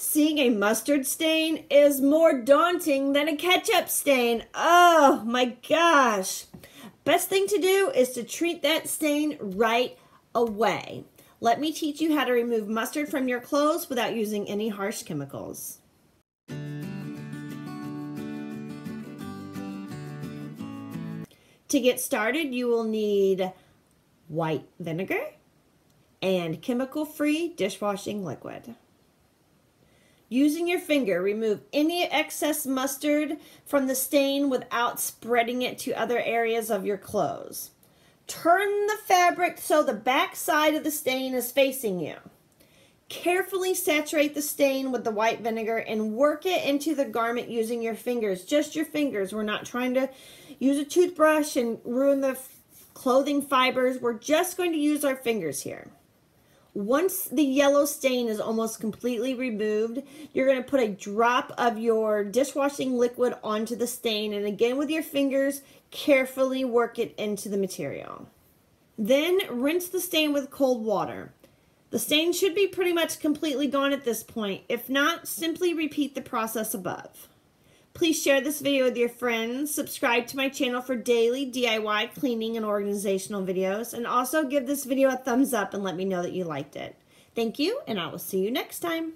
Seeing a mustard stain is more daunting than a ketchup stain. Oh my gosh. Best thing to do is to treat that stain right away. Let me teach you how to remove mustard from your clothes without using any harsh chemicals. To get started, you will need white vinegar and chemical-free dishwashing liquid. Using your finger, remove any excess mustard from the stain without spreading it to other areas of your clothes. Turn the fabric so the back side of the stain is facing you. Carefully saturate the stain with the white vinegar and work it into the garment using your fingers. Just your fingers. We're not trying to use a toothbrush and ruin the clothing fibers. We're just going to use our fingers here. Once the yellow stain is almost completely removed, you're going to put a drop of your dishwashing liquid onto the stain, and again with your fingers, carefully work it into the material. Then rinse the stain with cold water. The stain should be pretty much completely gone at this point. If not, simply repeat the process above. Please share this video with your friends, subscribe to my channel for daily DIY cleaning and organizational videos, and also give this video a thumbs up and let me know that you liked it. Thank you, and I will see you next time.